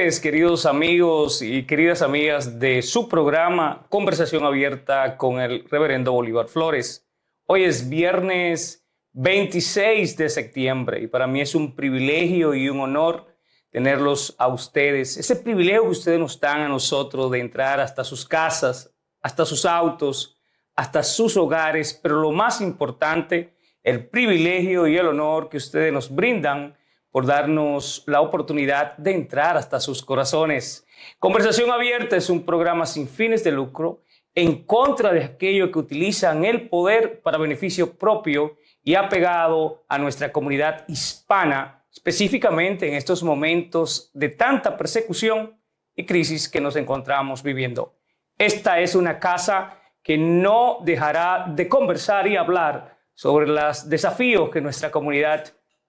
tardes, queridos amigos y queridas amigas de su programa Conversación Abierta con el Reverendo Bolívar Flores. Hoy es viernes 26 de septiembre y para mí es un privilegio y un honor tenerlos a ustedes. Ese privilegio que ustedes nos dan a nosotros de entrar hasta sus casas, hasta sus autos, hasta sus hogares, pero lo más importante, el privilegio y el honor que ustedes nos brindan por darnos la oportunidad de entrar hasta sus corazones. Conversación Abierta es un programa sin fines de lucro en contra de aquellos que utilizan el poder para beneficio propio y apegado a nuestra comunidad hispana, específicamente en estos momentos de tanta persecución y crisis que nos encontramos viviendo. Esta es una casa que no dejará de conversar y hablar sobre los desafíos que nuestra comunidad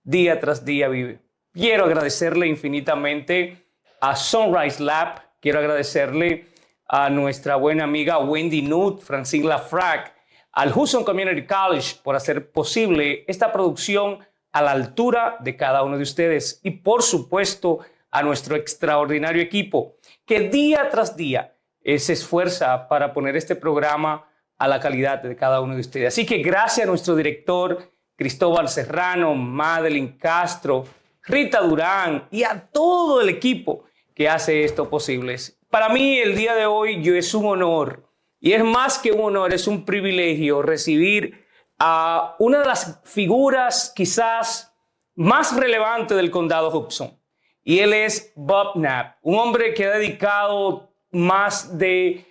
día tras día vive. Quiero agradecerle infinitamente a Sunrise Lab, quiero agradecerle a nuestra buena amiga Wendy Nutt, Francine Lafrac, al Hudson Community College por hacer posible esta producción a la altura de cada uno de ustedes y por supuesto a nuestro extraordinario equipo que día tras día se esfuerza para poner este programa a la calidad de cada uno de ustedes. Así que gracias a nuestro director Cristóbal Serrano, Madeline Castro, Rita Durán y a todo el equipo que hace esto posible. Para mí el día de hoy es un honor y es más que un honor, es un privilegio recibir a una de las figuras quizás más relevantes del condado Hudson. Y él es Bob Knapp, un hombre que ha dedicado más de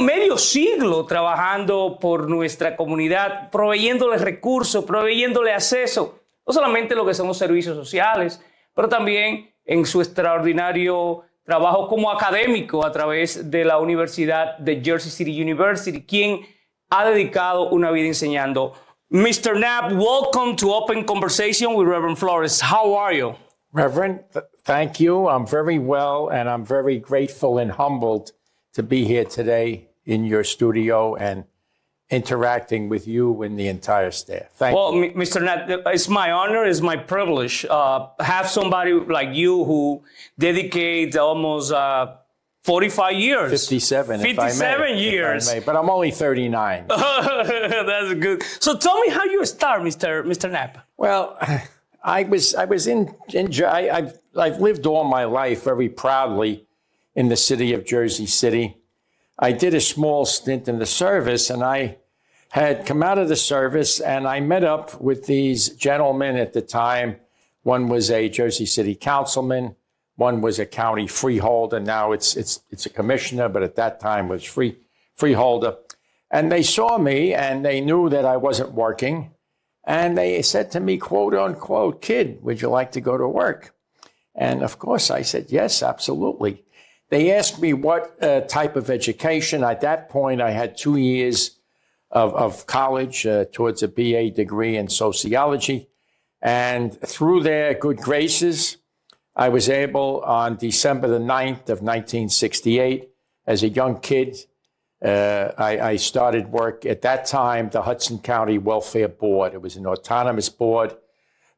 medio siglo trabajando por nuestra comunidad, proveyéndole recursos, proveyéndole acceso, no solamente lo que son los servicios sociales, pero también en su extraordinario trabajo como académico a través de la Universidad de Jersey City University, quien ha dedicado una vida enseñando. Mr. Knapp, welcome to Open Conversation with Reverend Flores. How are you? Reverend, thank you. I'm very well, and I'm very grateful and humbled to be here today in your studio and interacting with you and the entire staff. Thank you. Mr. Knapp, it's my honor, it's my privilege have somebody like you who dedicates almost 45 years. 57, 57 years. If I may, but I'm only 39. That's good. So tell me how you start, Mr. Knapp. Well, I've lived all my life very proudly in the city of Jersey City. I did a small stint in the service, and I had come out of the service, and I met up with these gentlemen at the time. One was a Jersey City councilman, one was a county freeholder. Now it's a commissioner, but at that time was freeholder. And they saw me, and they knew that I wasn't working, and they said to me, quote unquote, "Kid, would you like to go to work?" And of course, I said, yes, absolutely. They asked me what type of education. At that point, I had 2 years of college towards a BA degree in sociology. And through their good graces, I was able, on December the 9th of 1968, as a young kid, I started work at that time, the Hudson County Welfare Board. It was an autonomous board.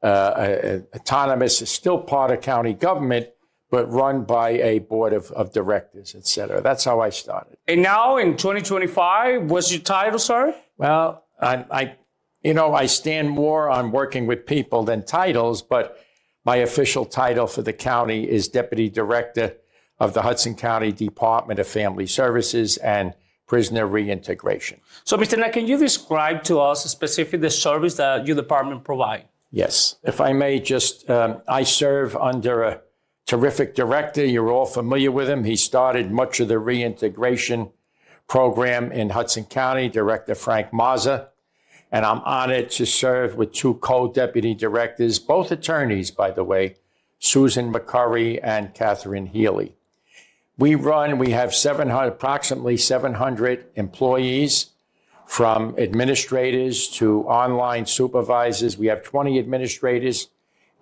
Autonomous is still part of county government, but run by a board of directors, et cetera. That's how I started. And now in 2025, what's your title, sir? Well, I stand more on working with people than titles, but my official title for the county is Deputy Director of the Hudson County Department of Family Services and Prisoner Reintegration. So, Mr. Knapp, can you describe to us specifically the service that your department provides? Yes. If I may just, I serve under a terrific director. You're all familiar with him. He started much of the reintegration program in Hudson County, Director Frank Mazza. And I'm honored to serve with 2 co-deputy directors, both attorneys, by the way, Susan McCurry and Catherine Healy. We have approximately 700 employees, from administrators to online supervisors. We have 20 administrators,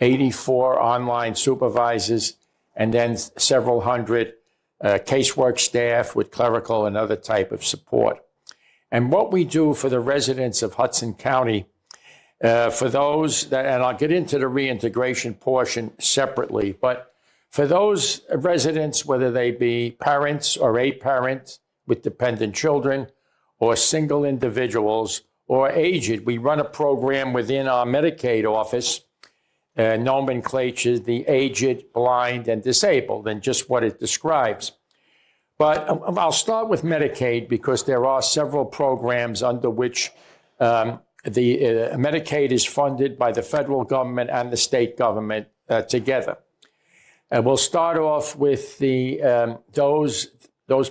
84 online supervisors, and then several hundred casework staff with clerical and other type of support. And what we do for the residents of Hudson County, for those that, and I'll get into the reintegration portion separately, but For those residents, whether they be parents or a parent with dependent children, or single individuals, or aged, we run a program within our Medicaid office, nomenclature, the aged, blind, and disabled, and just what it describes. But I'll start with Medicaid because there are several programs under which Medicaid is funded by the federal government and the state government together. And we'll start off with those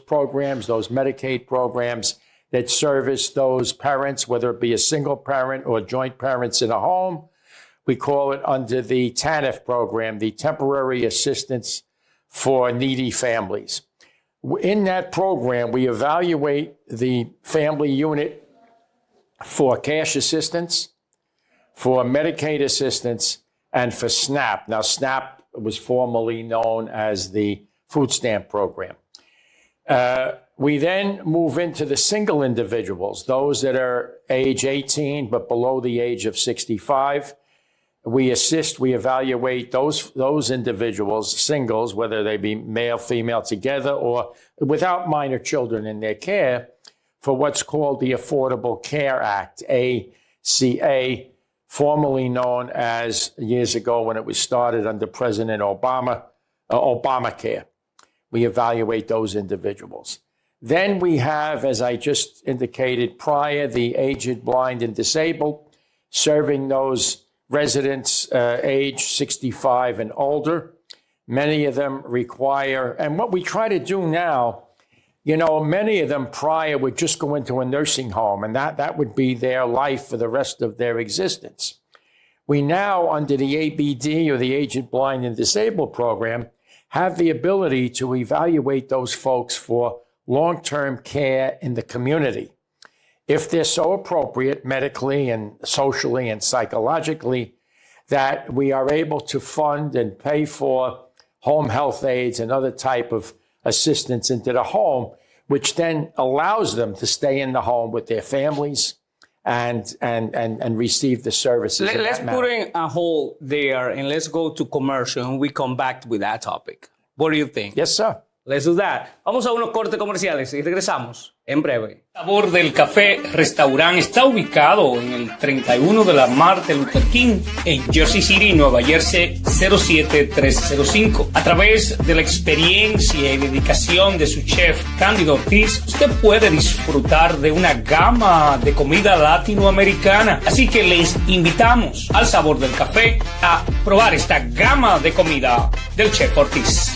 programs, those Medicaid programs that service those parents, whether it be a single parent or joint parents in a home. We call it under the TANF program, the Temporary Assistance for Needy Families. In that program, we evaluate the family unit for cash assistance, for Medicaid assistance, and for SNAP. Now, SNAP was formerly known as the food stamp program. We then move into the single individuals, those that are age 18 but below the age of 65. We evaluate those individuals, singles, whether they be male, female together, or without minor children in their care, for what's called the Affordable Care Act, ACA, formerly known as, years ago when it was started under President Obama, Obamacare. We evaluate those individuals. Then we have, as I just indicated prior, the aged, blind, and disabled, serving those residents age 65 and older. Many of them require, and what we try to do now, many of them prior would just go into a nursing home, and that would be their life for the rest of their existence. We now, under the ABD, or the Aged, Blind, and Disabled program, have the ability to evaluate those folks for long-term care in the community. If they're so appropriate medically and socially and psychologically, that we are able to fund and pay for home health aides and other type of assistance into the home, which then allows them to stay in the home with their families and receive the services. Let's put in a hold there and let's go to commercial and we come back with that topic. What do you think? Yes, sir. Let's do that. Vamos a unos cortes comerciales y regresamos en breve. Sabor del Café Restaurant está ubicado en el 31 de la Martin Luther King en Jersey City, Nueva Jersey 07305. A través de la experiencia y dedicación de su chef Cándido Ortiz, usted puede disfrutar de una gama de comida latinoamericana. Así que les invitamos al Sabor del Café a probar esta gama de comida del chef Ortiz.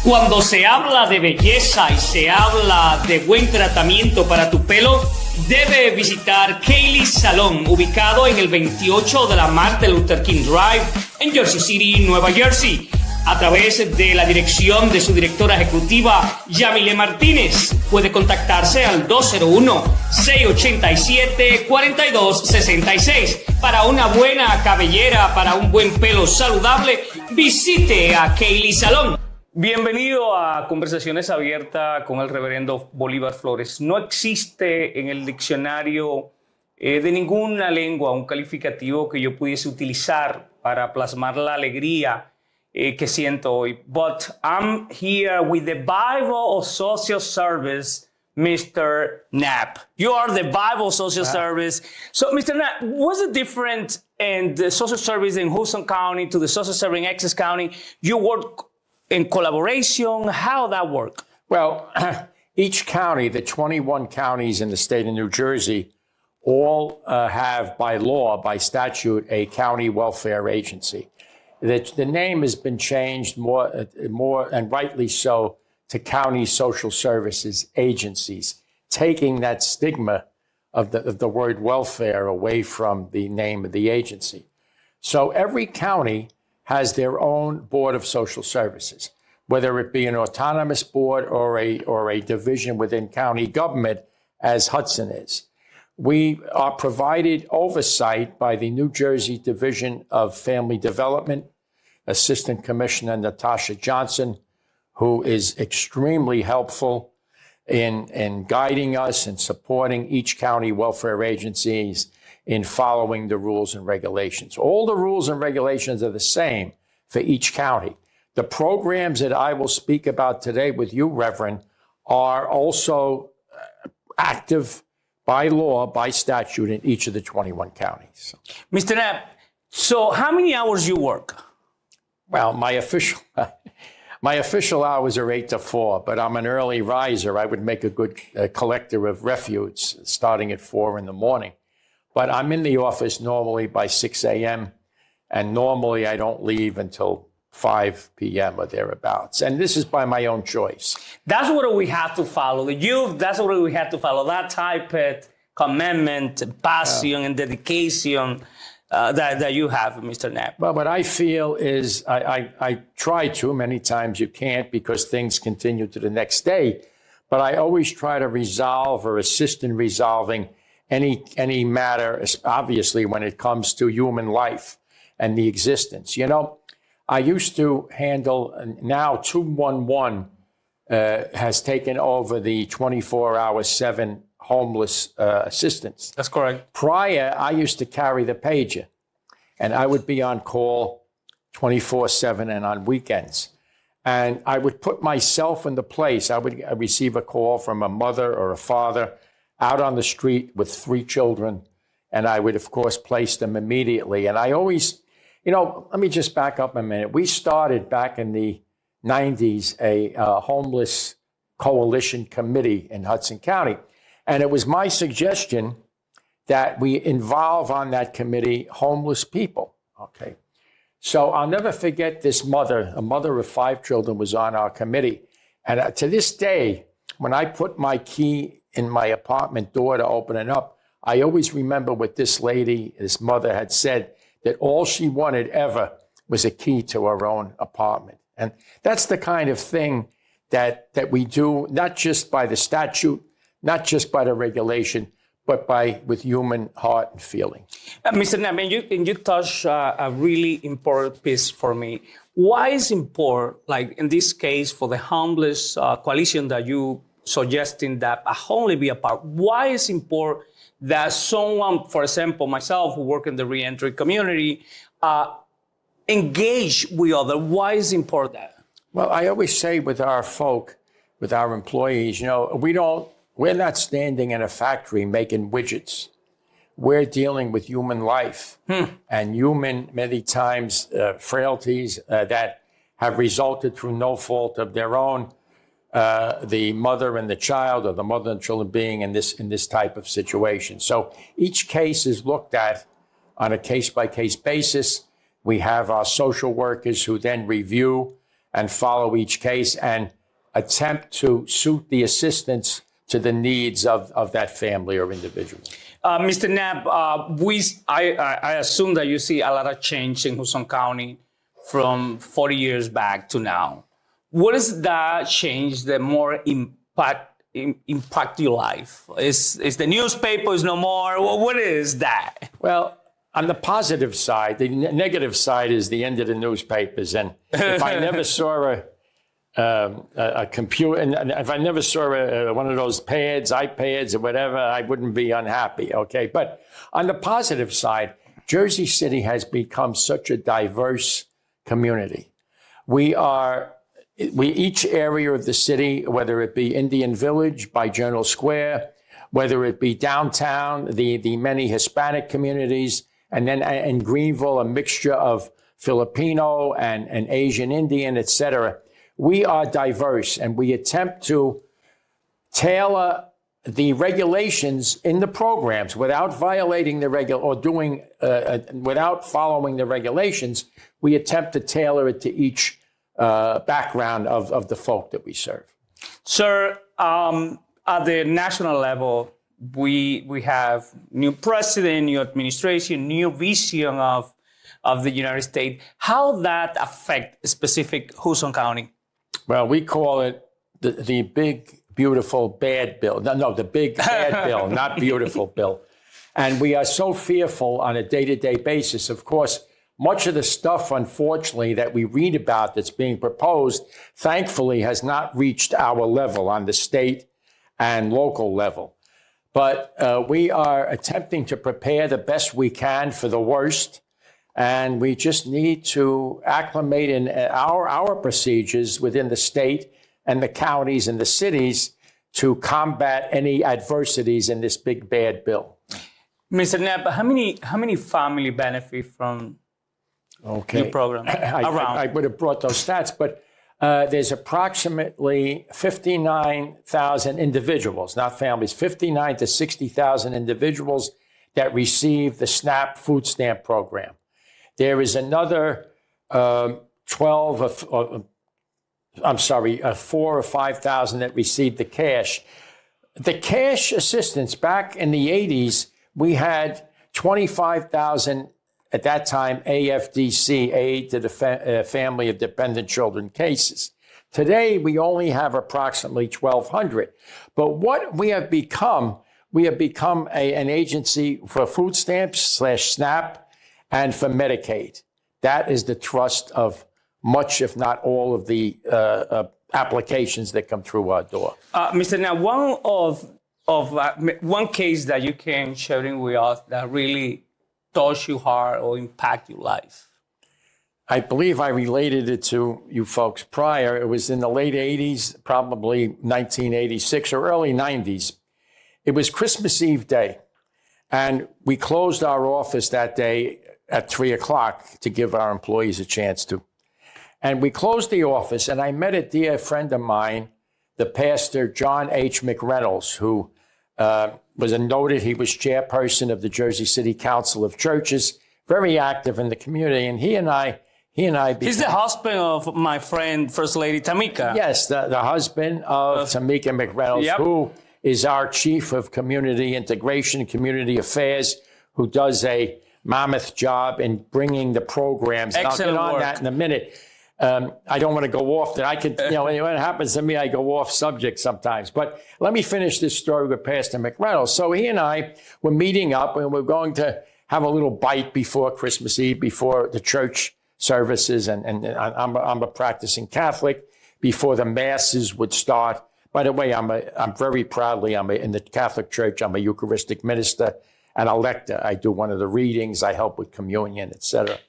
Cuando se habla de belleza y se habla de buen tratamiento para tu pelo, debe visitar Kaylee's Salon, ubicado en el 28 de la Martin Luther King Drive en Jersey City, Nueva Jersey. A través de la dirección de su directora ejecutiva, Yamile Martínez, puede contactarse al 201-687-4266. Para una buena cabellera, para un buen pelo saludable, visite a Kaylee's Salon. Bienvenido a Conversaciones Abiertas con el reverendo Bolívar Flores. No existe en el diccionario de ninguna lengua un calificativo que yo pudiese utilizar para plasmar la alegría que siento hoy. But I'm here with the Bible of Social Service, Mr. Knapp. You are the Bible Social Service. So, Mr. Knapp, what's the difference in the social service in Hudson County to the social service in Essex County? You work in collaboration, how that work? Well, each county, the 21 counties in the state of New Jersey, all have by law, by statute, a county welfare agency. The name has been changed more and rightly so to county social services agencies, taking that stigma of the word welfare away from the name of the agency. So every county has their own board of social services, whether it be an autonomous board or a division within county government, as Hudson is. We are provided oversight by the New Jersey Division of Family Development, Assistant Commissioner Natasha Johnson, who is extremely helpful in guiding us and supporting each county welfare agencies in following the rules and regulations. All the rules and regulations are the same for each county. The programs that I will speak about today with you, Reverend, are also active by law, by statute in each of the 21 counties. Mr. Knapp, so how many hours you work? Well, my official hours are 8 to 4, but I'm an early riser. I would make a good collector of refuse starting at 4 in the morning. But I'm in the office normally by 6 a.m., and normally I don't leave until 5 p.m. or thereabouts. And this is by my own choice. That's what we have to follow. The youth, that's what we have to follow. That type of commitment, passion, and dedication that you have, Mr. Knapp. Well, what I feel is I try to. Many times you can't because things continue to the next day. But I always try to resolve or assist in resolving any matter, obviously, when it comes to human life and the existence. You know, I used to handle, now 211 has taken over the 24-hour, 7 homeless assistance. That's correct. Prior, I used to carry the pager, and I would be on call 24/7 and on weekends. And I would put myself in the place. I would receive a call from a mother or a father out on the street with 3 children, and I would, of course, place them immediately. And I always, you know, let me just back up a minute. We started back in the 90s a homeless coalition committee in Hudson County. And it was my suggestion that we involve on that committee homeless people. Okay. So I'll never forget this mother, a mother of 5 children, was on our committee. And to this day, when I put my key in my apartment door to open it up, I always remember what this lady, this mother, had said, that all she wanted ever was a key to her own apartment. And that's the kind of thing that we do, not just by the statute, not just by the regulation, but with human heart and feeling. Mr. Knapp, and you touch a really important piece for me. Why is important, like in this case, for the homeless coalition that you suggesting that a home be a part, why is important that someone, for example, myself, who work in the reentry community, engage with others? Why is it important? Well, I always say with our folk, with our employees, you know, we're not standing in a factory making widgets. We're dealing with human life and human, many times, frailties that have resulted through no fault of their own. The mother and the child, or the mother and children being in this type of situation. So each case is looked at on a case-by-case basis. We have our social workers who then review and follow each case and attempt to suit the assistance to the needs of that family or individual. Mr. Knapp, I assume that you see a lot of change in Hudson County from 40 years back to now. What is that change that more impact your life? Is the newspapers no more? What is that? Well, on the positive side, the negative side is the end of the newspapers. And if I never saw a computer, and if I never saw one of those iPads or whatever, I wouldn't be unhappy, okay? But on the positive side, Jersey City has become such a diverse community. Each area of the city, whether it be Indian Village by Journal Square, whether it be downtown, the many Hispanic communities, and then in Greenville, a mixture of Filipino and Asian Indian, et cetera. We are diverse, and we attempt to tailor the regulations in the programs without violating the without following the regulations. We attempt to tailor it to each background of the folk that we serve. Sir, at the national level, we have new president, new administration, new vision of the United States. How that affect specific Hudson County? Well, we call it the big, beautiful, bad bill. No, the big, bad bill, not beautiful bill. And we are so fearful on a day-to-day basis. Of course, much of the stuff, unfortunately, that we read about that's being proposed, thankfully, has not reached our level on the state and local level. But we are attempting to prepare the best we can for the worst. And we just need to acclimate in our procedures within the state and the counties and the cities to combat any adversities in this big bad bill. Mr. Knapp, how many family benefit from your program? I would have brought those stats, but there's approximately 59,000 individuals, not families, 59 to 60,000 individuals that receive the SNAP food stamp program. There is another 4 or 5,000 that received the cash. The cash assistance back in the 80s, we had 25,000 at that time AFDC, aid to the family of dependent children cases. Today, we only have approximately 1,200. But what we have become an agency for food stamps / SNAP and for Medicaid. That is the trust of much, if not all, of the applications that come through our door. Mr. Now, one case that you can share with us that really touched you hard or impact your life? I believe I related it to you folks prior. It was in the late 80s, probably 1986 or early 90s. It was Christmas Eve day, and we closed our office that day at 3 o'clock to give our employees a chance to. And we closed the office, and I met a dear friend of mine, the pastor John H. McReynolds, who was he was chairperson of the Jersey City Council of Churches, very active in the community, and he and I He's the husband of my friend, First Lady Tamika. Yes, the husband of Tamika McReynolds, yep, who is our chief of community integration, community affairs, who does a mammoth job in bringing the programs. Excellent I'll get on work. that in a minute. I don't want to go off that. I could, when it happens to me, I go off subject sometimes. But let me finish this story with Pastor McReynolds. So he and I were meeting up, and we're going to have a little bite before Christmas Eve, before the church services, and I'm a practicing Catholic, before the masses would start. By the way, I'm very proudly, in the Catholic Church, I'm a Eucharistic minister and a lector. I do one of the readings, I help with communion, etc.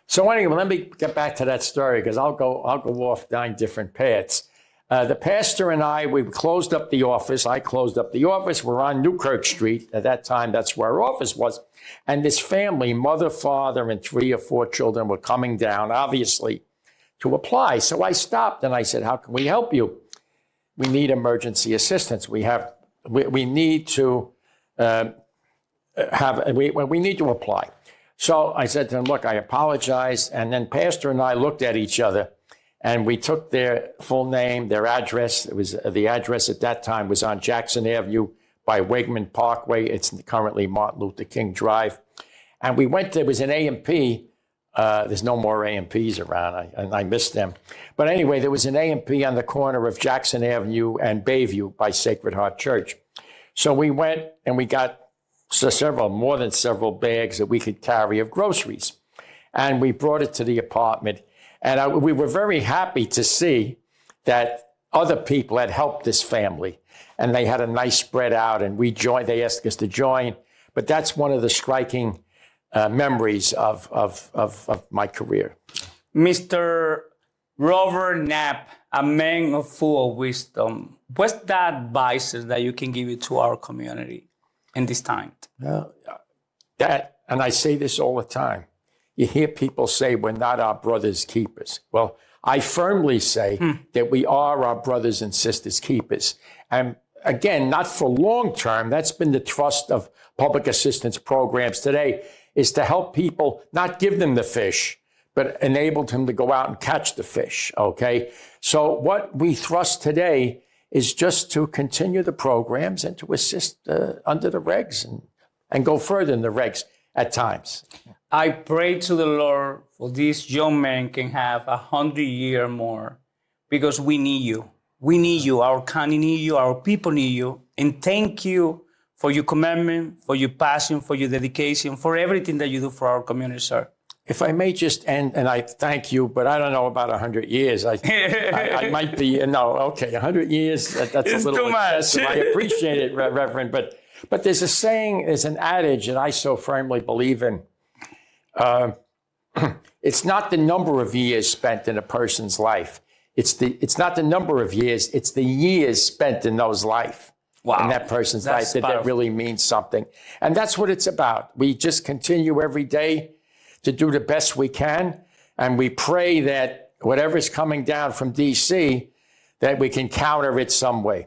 So anyway, let me get back to that story, because I'll go off 9 different paths. The pastor and I, we closed up the office. I closed up the office. We're on Newkirk Street. At that time, that's where our office was. And this family, mother, father, and 3 or 4 children were coming down, obviously, to apply. So I stopped and I said, how can we help you? We need emergency assistance. We need to we need to apply. So I said to them, look, I apologize. And then Pastor and I looked at each other, and we took their full name, their address. It was the address at that time was on Jackson Avenue by Wegman Parkway. It's currently Martin Luther King Drive. And we went, there was an A&P. There's no more A&Ps around, and I missed them. But anyway, there was an A&P on the corner of Jackson Avenue and Bayview by Sacred Heart Church. So we went and we got more than several bags that we could carry of groceries. And we brought it to the apartment. And we were very happy to see that other people had helped this family. And they had a nice spread out, and we joined. They asked us to join. But that's one of the striking memories of my career. Mr. Robert Knapp, a man full of wisdom. What's the advice that you can give to our community in this time? And I say this all the time. You hear people say we're not our brother's keepers. Well, I firmly say that we are our brothers and sisters' keepers. And again, not for long term. That's been the trust of public assistance programs today, is to help people, not give them the fish, but enable them to go out and catch the fish, okay? So what we thrust today is just to continue the programs and to assist under the regs and go further in the regs at times. I pray to the Lord for this young man can have 100 years more, because we need you. We need you. Our county need you. Our people need you. And thank you for your commitment, for your passion, for your dedication, for everything that you do for our community, sir. If I may just end, and I thank you, but I don't know about 100 years. I might be, 100 years, that's it's a little too much. excessive. I appreciate it, Reverend, but there's a saying, there's an adage that I so firmly believe in. it's not the number of years spent in a person's life. It's not the number of years, it's the years spent in those life. Wow. In that person's That's life that really means something. And that's what it's about. We just continue every day to do the best we can. And we pray that whatever's coming down from D.C., that we can counter it some way.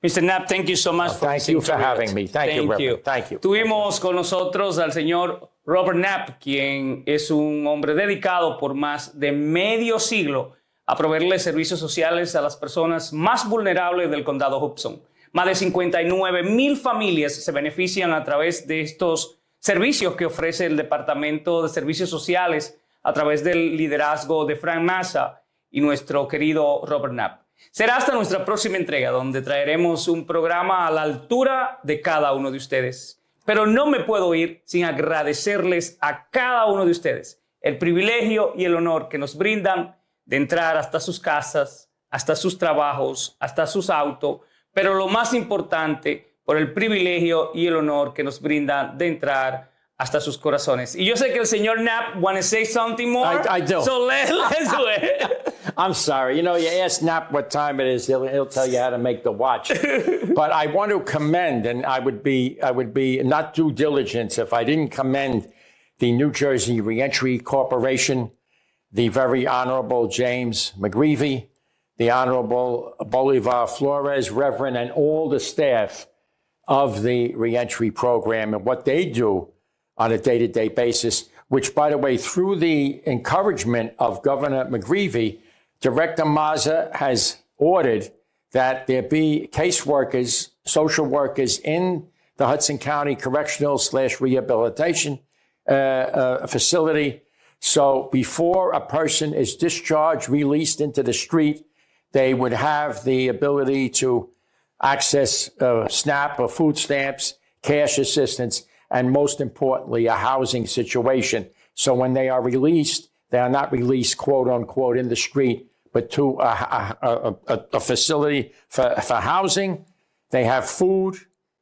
Mr. Knapp, thank you so much for Thank you for having me. Thank you, Reverend. Thank you. Tuvimos con nosotros al señor Robert Knapp, quien es un hombre dedicado por más de medio siglo a proveerle servicios sociales a las personas más vulnerables del condado Hudson. Más de 59,000 familias se benefician a través de estos servicios que ofrece el Departamento de Servicios Sociales a través del liderazgo de Frank Massa y nuestro querido Robert Knapp. Será hasta nuestra próxima entrega, donde traeremos un programa a la altura de cada uno de ustedes. Pero no me puedo ir sin agradecerles a cada uno de ustedes el privilegio y el honor que nos brindan de entrar hasta sus casas, hasta sus trabajos, hasta sus autos, pero lo más importante, por el privilegio y el honor que nos brindan de entrar hasta sus corazones. Y yo sé que el señor Knapp want to say something more. I do. So let's do it. I'm sorry. You know, you ask Knapp what time it is, he'll tell you how to make the watch. But I want to commend, and I would be not due diligence if I didn't commend the New Jersey Reentry Corporation, the very Honorable James McGreevy, the Honorable Bolivar Flores, Reverend, and all the staff of the reentry program and what they do on a day-to-day basis, which, by the way, through the encouragement of Governor McGreevy, Director Mazza has ordered that there be caseworkers, social workers in the Hudson County Correctional/Rehabilitation facility. So before a person is discharged, released into the street, they would have the ability to access SNAP or food stamps, cash assistance, and most importantly, a housing situation. So when they are released, they are not released, quote unquote, in the street, but to a facility for housing. They have food,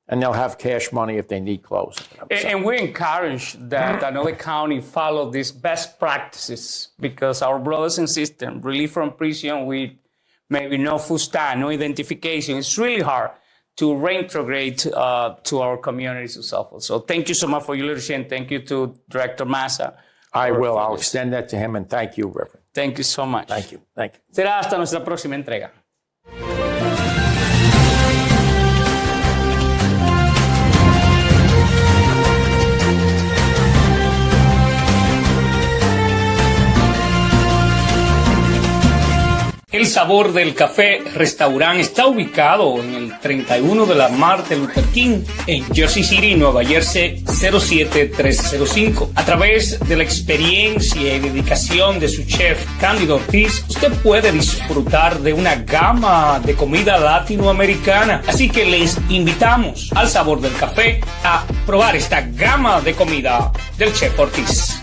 and they'll have cash money if they need clothes. And we encourage that another county follow these best practices, because our brothers and sisters released from prison with maybe no food stamp, no identification, it's really hard to reintegrate to our communities and so forth. So thank you so much for your leadership, and thank you to Director Massa. I will. I'll extend that to him, and thank you, Reverend. Thank you so much. Thank you. Thank you. Será hasta nuestra próxima entrega. El Sabor del Café Restaurant está ubicado en el 31 de la Martin Luther King en Jersey City, Nueva Jersey 07305. A través de la experiencia y dedicación de su chef Cándido Ortiz, usted puede disfrutar de una gama de comida latinoamericana. Así que les invitamos al Sabor del Café a probar esta gama de comida del chef Ortiz.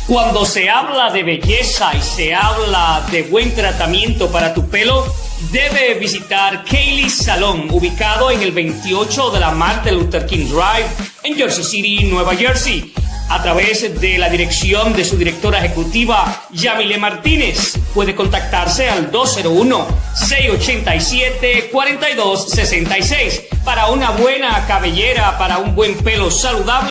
Cuando se habla de belleza y se habla de buen tratamiento para tu pelo, debe visitar Kaylee's Salon, ubicado en el 28 de la Martin Luther King Drive en Jersey City, Nueva Jersey. A través de la dirección de su directora ejecutiva, Yamile Martínez, puede contactarse al 201-687-4266 para una buena cabellera, para un buen pelo saludable.